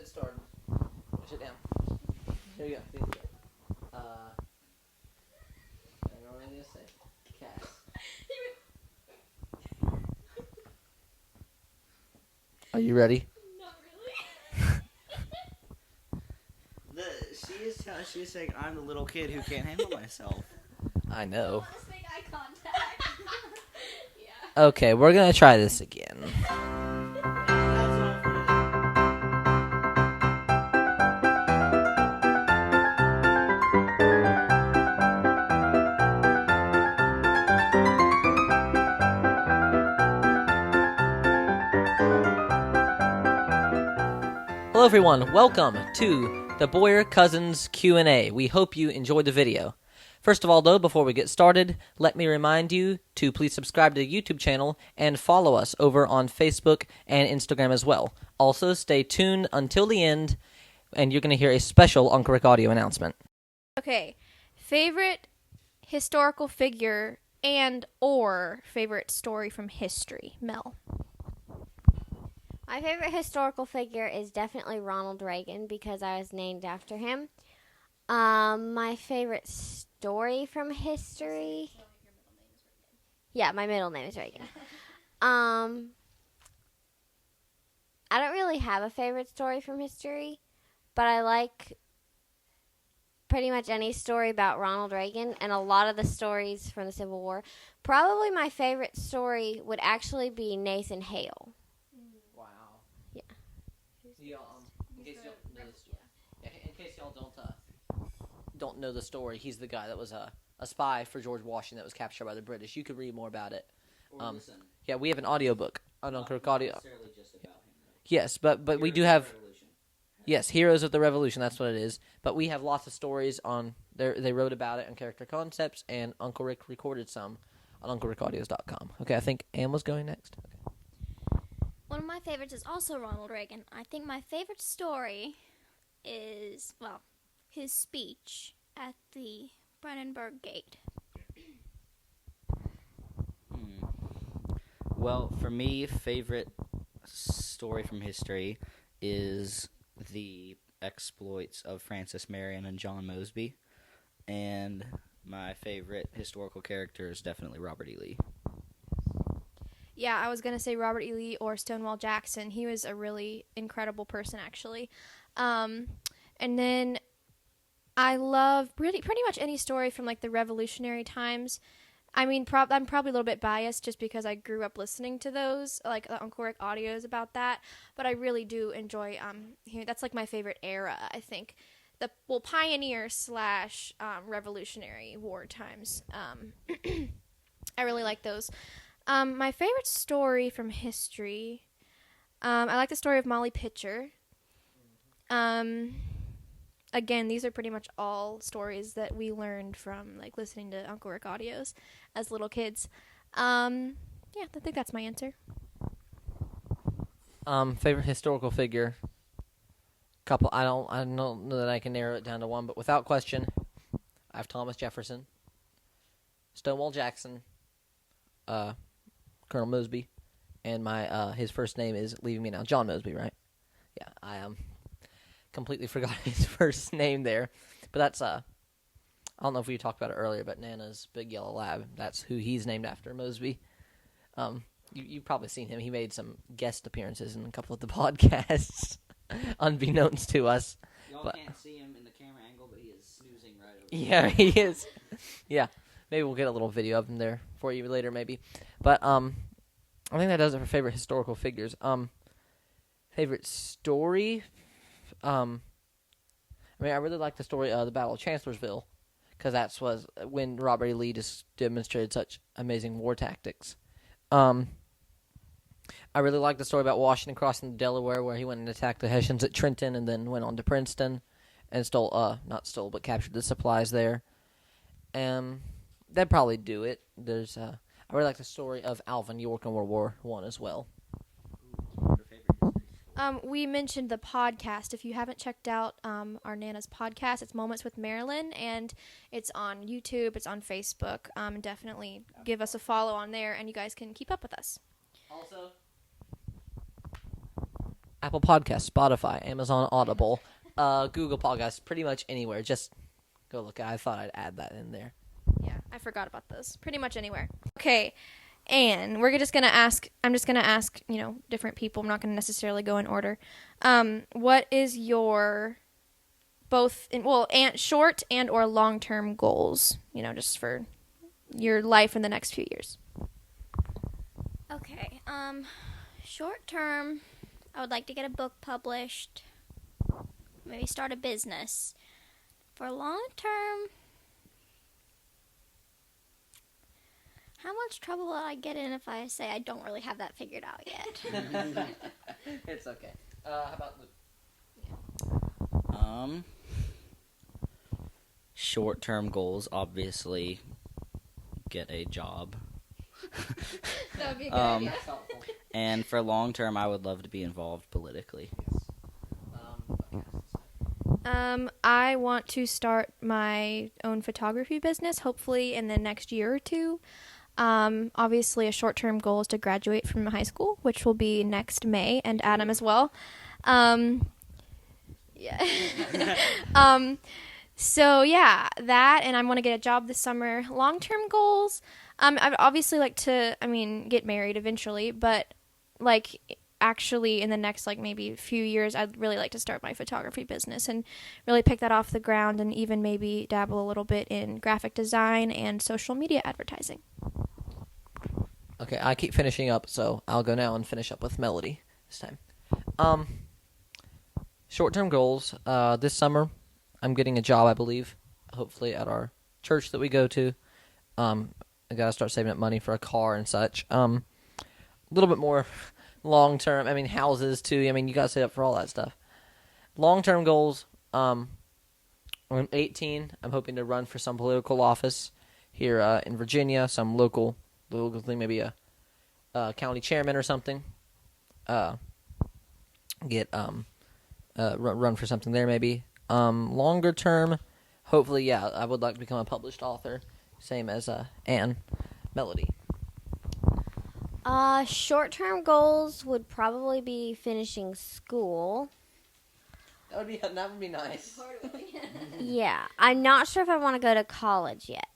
it started. Push it down. Here we go. I don't know what I'm going to say. Cass. Are you ready? Not really. She is saying I'm the little kid who can't handle myself. I know. Let's make eye contact. Yeah. Okay, we're going to try this again. Hello everyone, welcome to the Boyer Cousins Q&A. We hope you enjoyed the video. First of all though, before we get started, let me remind you to please subscribe to the YouTube channel and follow us over on Facebook and Instagram as well. Also, stay tuned until the end and you're going to hear a special Uncle Rick audio announcement. Okay, favorite historical figure and or favorite story from history, Mel. My favorite historical figure is definitely Ronald Reagan because I was named after him. My favorite story from history. Yeah, my middle name is Reagan. I don't really have a favorite story from history, but I like pretty much any story about Ronald Reagan and a lot of the stories from the Civil War. Probably my favorite story would actually be Nathan Hale. Wow. Yeah. In case y'all don't know the story, he's the guy that was a spy for George Washington that was captured by the British. You could read more about it. Or listen. Yeah, we have an audiobook on Uncle Rick Audio. Not necessarily just about him, though. Yes, but we Heroes do of have the Revolution. yes, Heroes of the Revolution. That's what it is. But we have lots of stories on there. They wrote about it on Character Concepts, and Uncle Rick recorded some on UncleRickAudios.com. Okay, I think Ann was going next. Okay. One of my favorites is also Ronald Reagan. I think my favorite story is, well, his speech at the Brandenburg Gate. Well, for me, favorite story from history is the exploits of Francis Marion and John Mosby. And my favorite historical character is definitely Robert E. Lee. Yeah, I was going to say Robert E. Lee or Stonewall Jackson. He was a really incredible person, actually. And then I love pretty much any story from, like, the Revolutionary times. I mean, I'm probably a little bit biased just because I grew up listening to those, like, the Uncle Rick audios about that. But I really do enjoy hearing. That's, like, my favorite era, I think. Pioneer / Revolutionary War times. I really like those. My favorite story from history, I like the story of Molly Pitcher. Again, these are pretty much all stories that we learned from, like, listening to Uncle Rick audios as little kids. Yeah, I think that's my answer. Favorite historical figure. Couple. I don't know that I can narrow it down to one, but without question, I have Thomas Jefferson, Stonewall Jackson, Colonel Mosby, and my his first name is leaving me now. John Mosby, right? Yeah, I completely forgot his first name there, but that's I don't know if we talked about it earlier, but Nana's Big Yellow Lab. That's who he's named after, Mosby. You've probably seen him. He made some guest appearances in a couple of the podcasts, unbeknownst to us. Y'all can't see him in the camera angle, but he is snoozing right over Yeah, he is. Yeah, maybe we'll get a little video of him there for you later, maybe. But I think that does it for favorite historical figures. Favorite story. I really like the story of the Battle of Chancellorsville, because that was when Robert E. Lee just demonstrated such amazing war tactics. I really like the story about Washington crossing the Delaware, where he went and attacked the Hessians at Trenton and then went on to Princeton and captured the supplies there. That'd probably do it. I really like the story of Alvin York in World War I as well. We mentioned the podcast. If you haven't checked out our Nana's podcast, it's Moments with Marilyn, and it's on YouTube, it's on Facebook. Definitely give us a follow on there, and you guys can keep up with us. Also, Apple Podcasts, Spotify, Amazon Audible, Google Podcasts, pretty much anywhere. Just go look. I thought I'd add that in there. Yeah, I forgot about those. Pretty much anywhere. Okay, and we're just gonna ask. I'm just gonna ask, different people. I'm not gonna necessarily go in order. What is your short and or long term goals? Just for your life in the next few years. Okay. Short term, I would like to get a book published. Maybe start a business. For long term, how much trouble will I get in if I say I don't really have that figured out yet? It's okay. How about Luke? Short-term goals, obviously, get a job. That would be a good idea. And for long-term, I would love to be involved politically. I want to start my own photography business, hopefully in the next year or two. Obviously, a short-term goal is to graduate from high school, which will be next May, and Adam as well. Yeah. So yeah, that, and I want to get a job this summer. Long-term goals, I'd obviously like to, get married eventually, but actually in the next maybe few years, I'd really like to start my photography business and really pick that off the ground, and even maybe dabble a little bit in graphic design and social media advertising. Okay, I keep finishing up, so I'll go now and finish up with Melody this time. Short-term goals. This summer, I'm getting a job, I believe, hopefully at our church that we go to. I gotta start saving up money for a car and such. A little bit more long-term. Houses too. You gotta save up for all that stuff. Long-term goals. When I'm 18, I'm hoping to run for some political office here in Virginia. Some local thing, maybe a county chairman or something. Run for something there maybe. Longer term, hopefully, I would like to become a published author, same as Anne, Melody. Short-term goals would probably be finishing school. That would be nice. Yeah, I'm not sure if I want to go to college yet.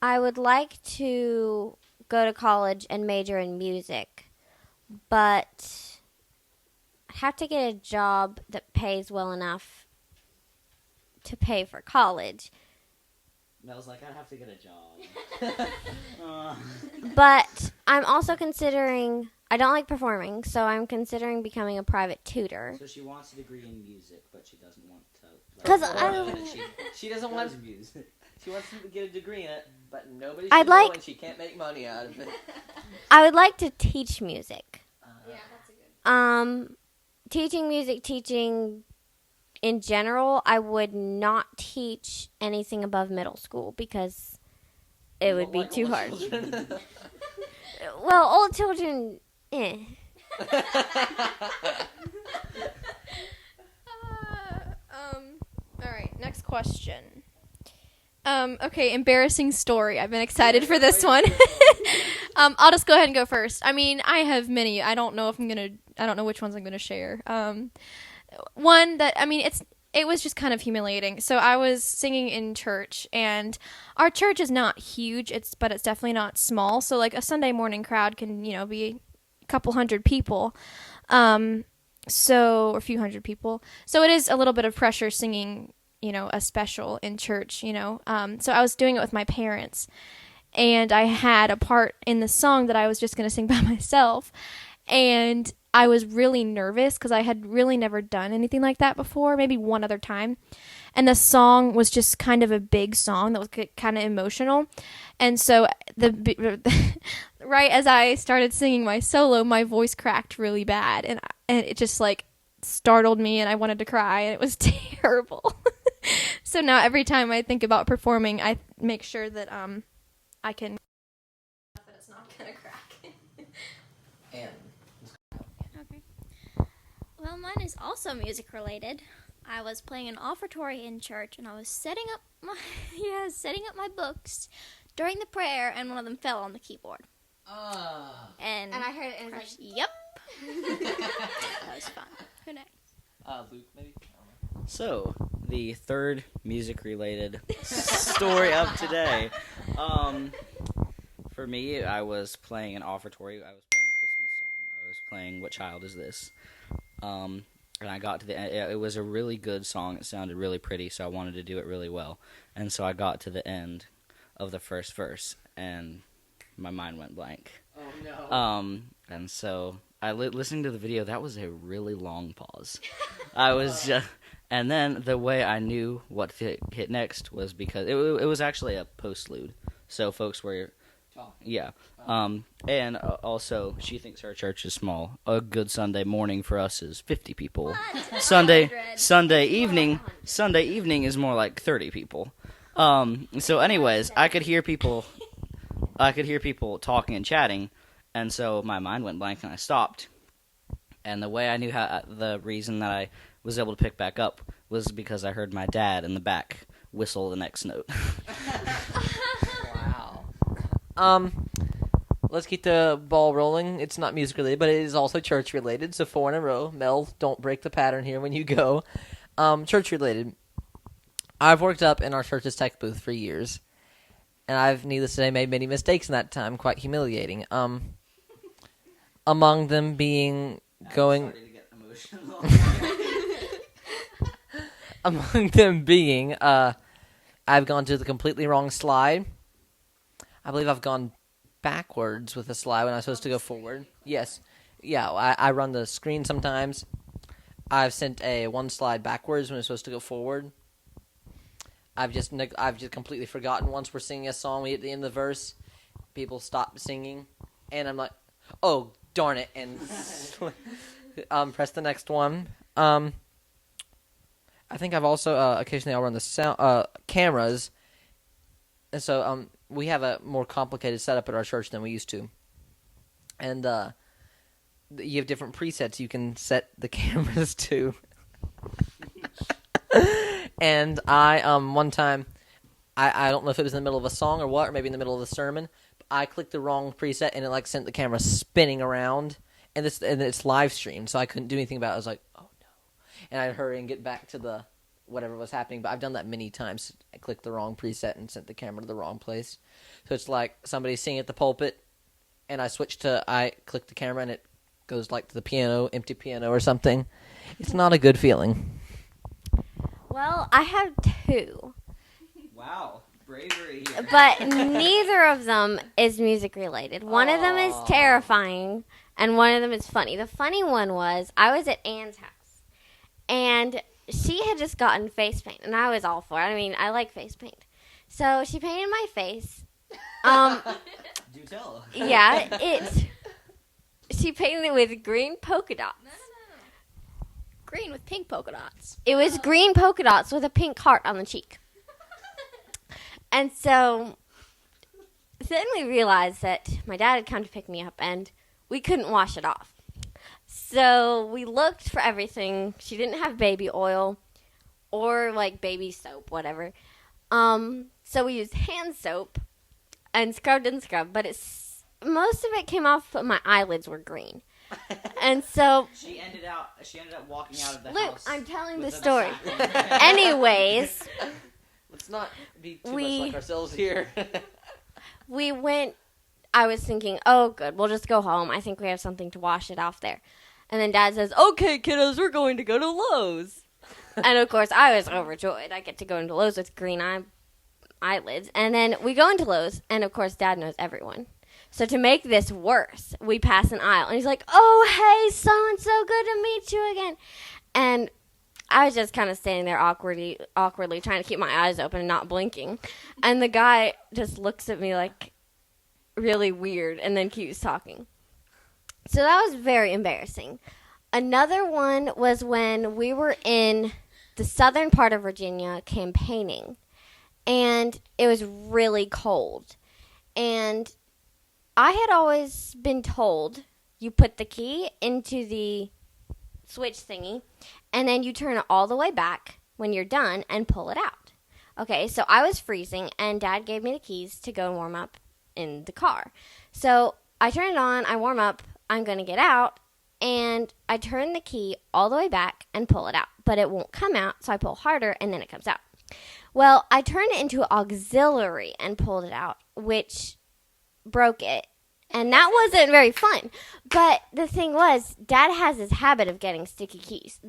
I would like to go to college and major in music, but I have to get a job that pays well enough to pay for college. Mel's like, I have to get a job. But I'm also considering, I don't like performing, so I'm considering becoming a private tutor. So she wants a degree in music, but she doesn't want to. Because She doesn't want music. She wants to get a degree in it, but nobody I'd should know, like- and she can't make money out of it. I would like to teach music. Yeah, that's a good. Teaching in general, I would not teach anything above middle school because it would be too hard. Well, old children, All right, next question. Okay, embarrassing story. I've been excited for this one. I'll just go ahead and go first. I have many. I don't know which ones I'm gonna share. One that, it was just kind of humiliating. So I was singing in church, and our church is not huge, but it's definitely not small. So a Sunday morning crowd can, be a couple hundred people. Or a few hundred people. So it is a little bit of pressure singing, a special in church, So I was doing it with my parents, and I had a part in the song that I was just going to sing by myself. And I was really nervous because I had really never done anything like that before, maybe one other time. And the song was just kind of a big song that was kind of emotional. And so right as I started singing my solo, my voice cracked really bad. And it just startled me, and I wanted to cry, and it was terrible. So now every time I think about performing, I make sure that I can that it's not gonna crack. And Okay. Well, mine is also music related. I was playing an offertory in church, and I was setting up my books during the prayer, and one of them fell on the keyboard. And I heard it, and it's Yep. That was fun. Who next? Luke, maybe? So, the third music-related story of today. For me, I was playing an offertory. I was playing a Christmas song. I was playing What Child Is This? And I got to the end. It was a really good song. It sounded really pretty, so I wanted to do it really well. And so I got to the end of the first verse, and my mind went blank. Oh, no. And so listening to the video, that was a really long pause. I was just, and then the way I knew what to hit next was because it was actually a postlude. So folks were, yeah. And also, she thinks her church is small. A good Sunday morning for us is 50 people. What? Sunday evening is more like 30 people. So anyways, I could hear people talking and chatting, and so my mind went blank and I stopped. And the way I knew the reason that I was able to pick back up was because I heard my dad in the back whistle the next note. Wow. Let's keep the ball rolling. It's not music related, but it is also church related. So 4 in a row. Mel, don't break the pattern here when you go. Church related. I've worked up in our church's tech booth for years, and I've, needless to say, made many mistakes in that time, quite humiliating. Among them being going... I'm starting to get emotional. Among them being, I've gone to the completely wrong slide. I believe I've gone backwards with the slide when I'm supposed to go forward. Yes. Yeah, I run the screen sometimes. I've sent one slide backwards when it's supposed to go forward. I've just completely forgotten. Once we're singing a song, we hit the end of the verse, people stop singing, and I'm like, oh, darn it, and press the next one. I think I've also occasionally I'll run the sound cameras, and so we have a more complicated setup at our church than we used to, and you have different presets you can set the cameras to. And I one time, I don't know if it was in the middle of a song or what, or maybe in the middle of the sermon, but I clicked the wrong preset and it sent the camera spinning around, and it's live streamed, so I couldn't do anything about it. I was like, oh no, and I'd hurry and get back to the whatever was happening. But I've done that many times. I clicked the wrong preset and sent the camera to the wrong place. So it's like somebody's singing at the pulpit, and I click the camera and it goes to the piano, empty piano or something. It's not a good feeling. Well, I have 2, Wow, bravery here. but neither of them is music related. One of them is terrifying, and one of them is funny. The funny one was I was at Anne's house, and she had just gotten face paint, and I was all for it. I mean, I like face paint. So she painted my face. Do tell. Yeah, she painted it with green polka dots. No. Green with pink polka dots. It was green polka dots with a pink heart on the cheek. And so then we realized that my dad had come to pick me up, and we couldn't wash it off. So we looked for everything. She didn't have baby oil or baby soap, whatever. So we used hand soap and scrubbed and scrubbed, but most of it came off, but my eyelids were green. And so She ended up walking out of the Luke, house. I'm telling the with a story. sack. Anyways, Let's not be too much like ourselves here. we went. I was thinking, oh, good, we'll just go home. I think we have something to wash it off there. And then Dad says, okay, kiddos, we're going to go to Lowe's. And, of course, I was overjoyed. I get to go into Lowe's with green eyelids. And then we go into Lowe's, and, of course, Dad knows everyone. So to make this worse, we pass an aisle. And he's like, oh, hey, so-and-so, good to meet you again. And I was just kind of standing there awkwardly trying to keep my eyes open and not blinking. And the guy just looks at me really weird and then keeps talking. So that was very embarrassing. Another one was when we were in the southern part of Virginia campaigning, and it was really cold. And I had always been told you put the key into the switch thingy, and then you turn it all the way back when you're done and pull it out. Okay, so I was freezing, and Dad gave me the keys to go and warm up in the car. So I turn it on, I warm up, I'm going to get out, and I turn the key all the way back and pull it out, but it won't come out, so I pull harder, and then it comes out. Well, I turned it into auxiliary and pulled it out, which broke it, and that wasn't very fun. But the thing was, Dad has this habit of getting sticky keys.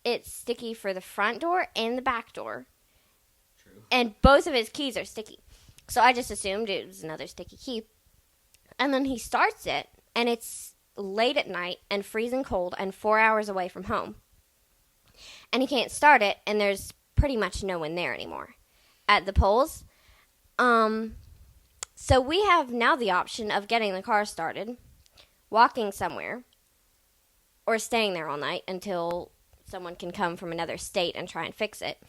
It's sticky for the front door and the back door. True. And both of his keys are sticky. So I just assumed it was another sticky key. And then he starts it, and it's late at night and freezing cold and 4 hours away from home. And he can't start it, and there's pretty much no one there anymore at the polls. So we have now the option of getting the car started, walking somewhere, or staying there all night until someone can come from another state and try and fix it.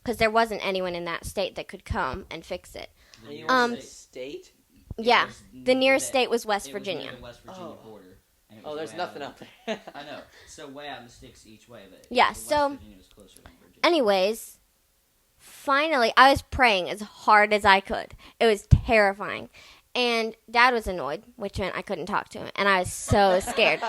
Because there wasn't anyone in that state that could come and fix it. You want to say state? Yeah, the nearest state was West Virginia. It was near the West Virginia border. And it was There's way nothing out up there. I know. So way out in the sticks each way, but Yeah, West so- Virginia was closer than Virginia. Anyways, finally, I was praying as hard as I could. It was terrifying. And Dad was annoyed, which meant I couldn't talk to him. And I was so scared.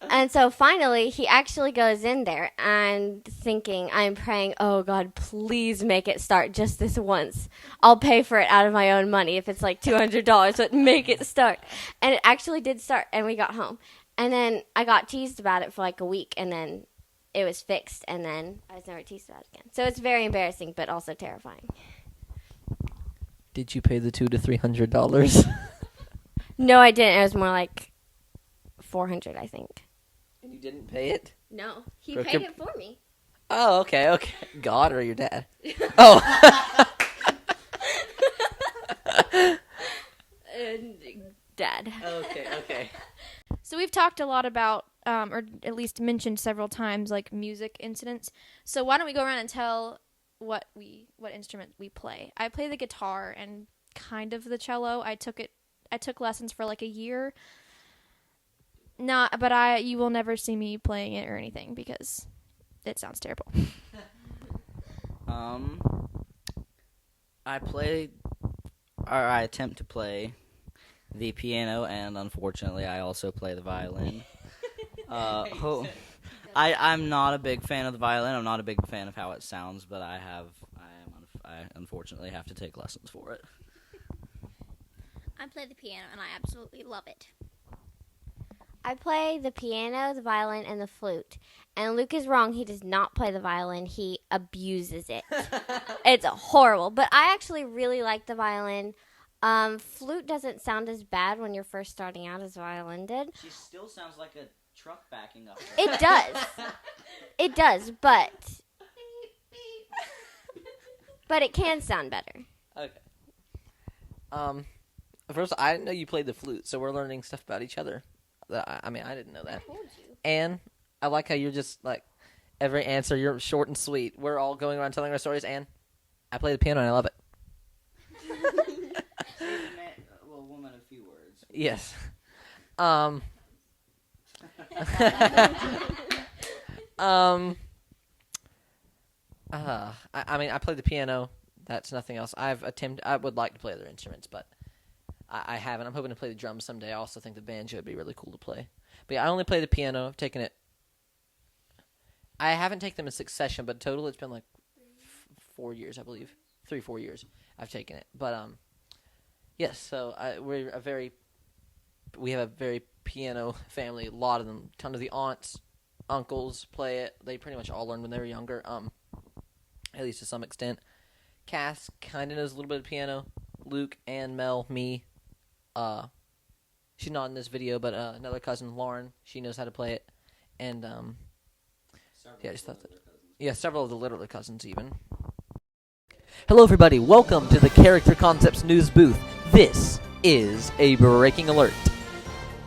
And so finally, he actually goes in there and thinking, I'm praying, oh God, please make it start just this once. I'll pay for it out of my own money if it's like $200, but make it start. And it actually did start, and we got home. And then I got teased about it for like a week, and then it was fixed, and then I was never teased about it again. So it's very embarrassing, but also terrifying. Did you pay the $200 to $300? No, I didn't. It was more like $400, I think. And you didn't pay it? No, he Broke paid your- it for me. Oh, okay. God or your dad? Oh. Dad. Okay. So we've talked a lot about, or at least mentioned several times, like music incidents. So why don't we go around and tell what instrument we play? I play the guitar and kind of the cello. I took lessons for like a year. But you will never see me playing it or anything because it sounds terrible. I attempt to play the piano, and unfortunately, I also play the violin. I'm not a big fan of the violin. I'm not a big fan of how it sounds, but I unfortunately have to take lessons for it. I play the piano and I absolutely love it. I play the piano, the violin, and the flute. And Luke is wrong. He does not play the violin. He abuses it. It's horrible. But I actually really like the violin. Flute doesn't sound as bad when you're first starting out as violin did. She still sounds like a truck backing up. It does. It does, but it can sound better. Okay. First, I didn't know you played the flute, so we're learning stuff about each other. I didn't know that. And I like how you're just like every answer you're short and sweet. We're all going around telling our stories, and I play the piano and I love it. Well, woman of few words. Yes. I play the piano. That's nothing else. I would like to play other instruments, but I haven't. I'm hoping to play the drums someday. I also think the banjo would be really cool to play. But yeah, I only play the piano. I've taken it. I haven't taken them in succession, but total it's been like 4 years, I believe. 3-4 years I've taken it. But yes, so we have a very piano family. A lot of them, ton of the aunts, uncles play it. They pretty much all learned when they were younger. At least to some extent. Cass kind of knows a little bit of piano. Luke and Mel, me. She's not in this video, but another cousin, Lauren, she knows how to play it. And yeah, I just thought that. Yeah, several of the littler cousins even. Hello, everybody. Welcome to the Character Concepts News booth. This is a breaking alert.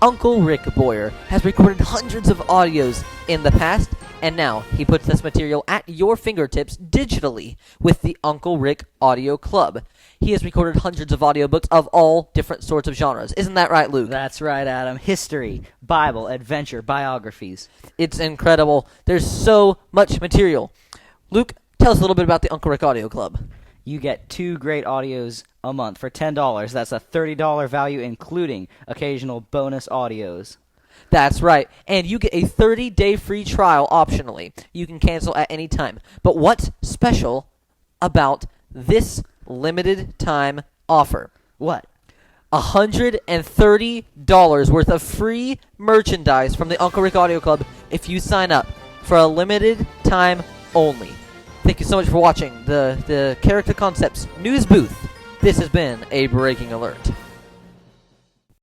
Uncle Rick Boyer has recorded hundreds of audios in the past, and now he puts this material at your fingertips digitally with the Uncle Rick Audio Club. He has recorded hundreds of audiobooks of all different sorts of genres. Isn't that right, Luke? That's right, Adam. History, Bible, adventure, biographies. It's incredible. There's so much material. Luke, tell us a little bit about the Uncle Rick Audio Club. You get 2 great audios a month for $10. That's a $30 value, including occasional bonus audios. That's right. And you get a 30-day free trial optionally. You can cancel at any time. But what's special about this limited time offer? What? $130 worth of free merchandise from the Uncle Rick Audio Club if you sign up for a limited time only. Thank you so much for watching the Character Concepts News Booth. This has been a Breaking Alert.